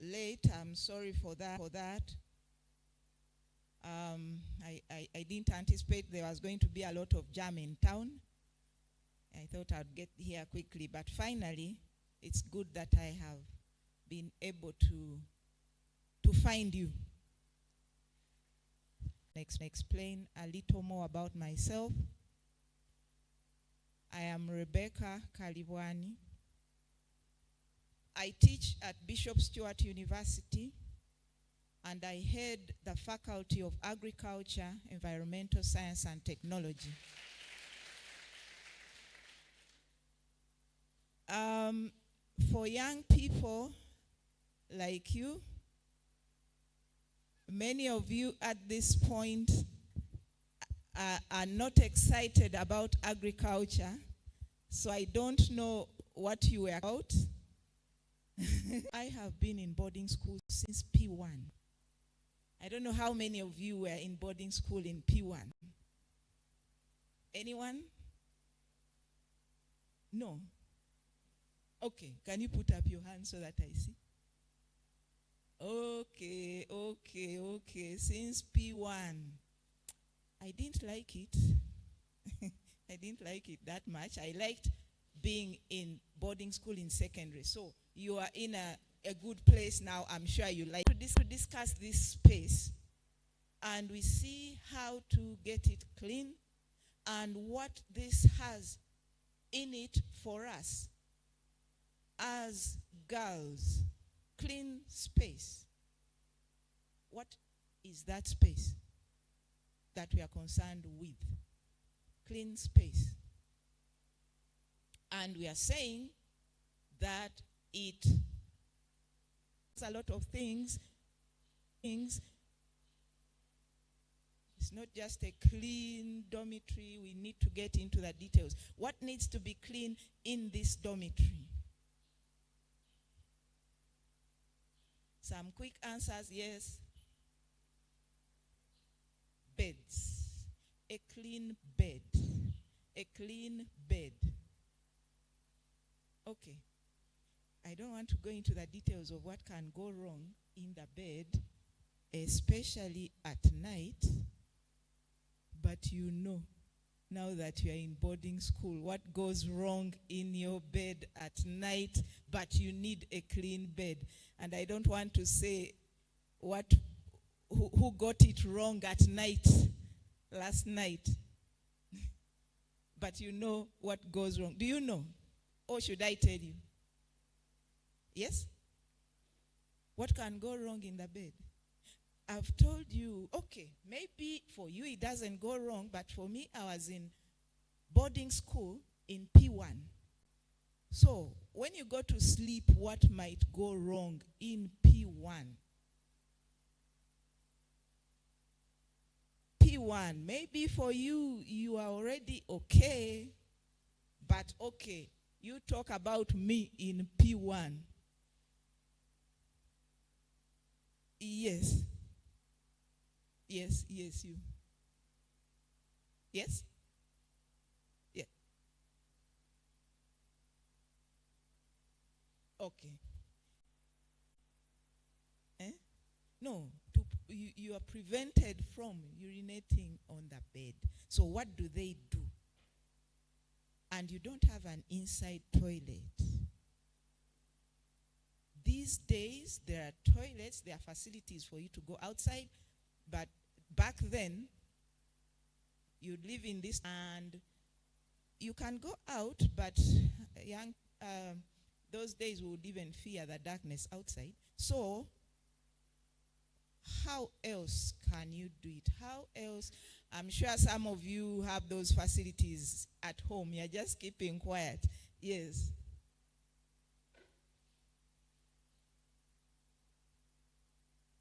late. I'm sorry for that. I didn't anticipate there was going to be a lot of jam in town. I thought I'd get here quickly, but finally, it's good that I have been able to find you. Explain a little more about myself. I am Rebecca Kalibwani. I teach at Bishop Stewart University, and I head the Faculty of Agriculture, Environmental Science and Technology. For young people like you, many of you at this point are not excited about agriculture, so I don't know what you were about. I have been in boarding school since P1. I don't know how many of you were in boarding school in P1. Anyone? No? Okay, can you put up your hand so that I see? Okay. Since P1. I didn't like it. I didn't like it that much. I liked being in boarding school in secondary. So you are in a good place now. I'm sure you like to discuss this space. And we see how to get it clean and what this has in it for us as girls. Clean space. What is that space that we are concerned with? Clean space. And we are saying that it's a lot of things. It's not just a clean dormitory. We need to get into the details. What needs to be clean in this dormitory? Some quick answers, yes. Beds. A clean bed. A clean bed. Okay. I don't want to go into the details of what can go wrong in the bed, especially at night. But you know, now that you are in boarding school, what goes wrong in your bed at night, but you need a clean bed. And I don't want to say who got it wrong at night, last night. But you know what goes wrong. Do you know? Or should I tell you? Yes? What can go wrong in the bed? I've told you, okay, maybe for you it doesn't go wrong, but for me, I was in boarding school in P1. So, when you go to sleep, what might go wrong in P1? P1, maybe for you, you are already okay, but okay, you talk about me in P1. Yes. Yes, you. Yes? Yeah. Okay. No, you are prevented from urinating on the bed. So what do they do? And you don't have an inside toilet. These days, there are toilets, there are facilities for you to go outside, but back then, you'd live in this and you can go out, but those days we would even fear the darkness outside. So, how else can you do it? How else? I'm sure some of you have those facilities at home. You're just keeping quiet. Yes.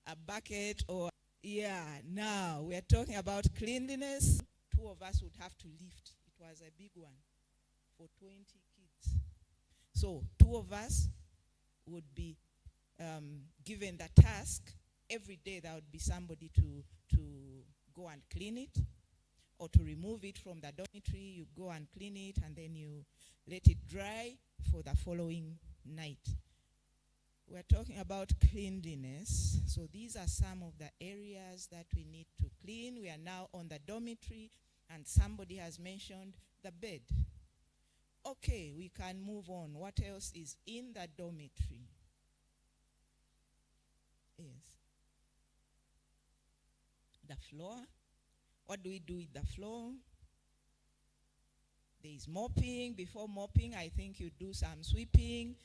A bucket or, yeah, now we're talking about cleanliness. 2 of us would have to lift. It was a big one for 20 kids. So 2 of us would be given the task. Every day there would be somebody to go and clean it or to remove it from the dormitory. You go and clean it and then you let it dry for the following night. we're talking about cleanliness. So these are some of the areas that we need to clean. We are now on the dormitory, and somebody has mentioned the bed. Okay, we can move on. What else is in the dormitory? Yes. The floor. What do we do with the floor? There is mopping. Before mopping, I think you do some sweeping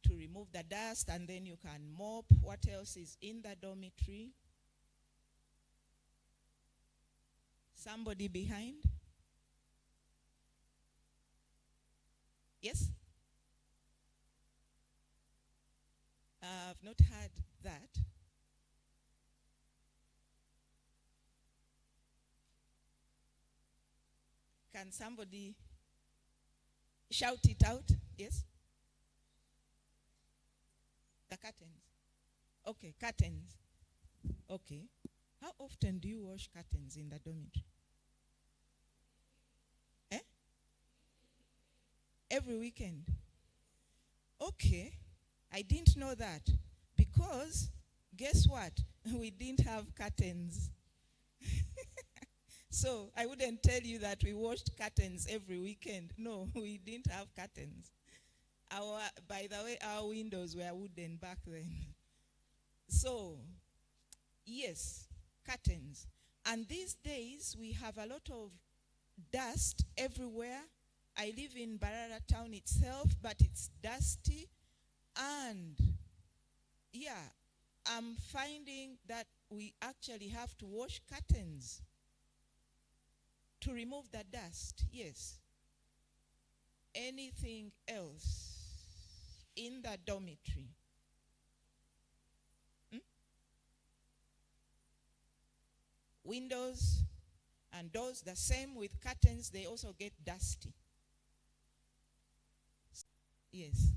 to remove the dust, and then you can mop. What else is in the dormitory? Somebody behind? Yes? I've not heard that. Can somebody shout it out? Yes? The curtains. Okay, curtains. Okay. How often do you wash curtains in the dormitory? Every weekend. Okay. I didn't know that. Because, guess what? We didn't have curtains. So, I wouldn't tell you that we washed curtains every weekend. No, we didn't have curtains. By the way, our windows were wooden back then. So, yes, curtains. And these days, we have a lot of dust everywhere. I live in Mbarara town itself, but it's dusty. And, yeah, I'm finding that we actually have to wash curtains to remove the dust. Yes. Anything else in the dormitory? Windows and doors, the same with curtains, they also get dusty. Yes.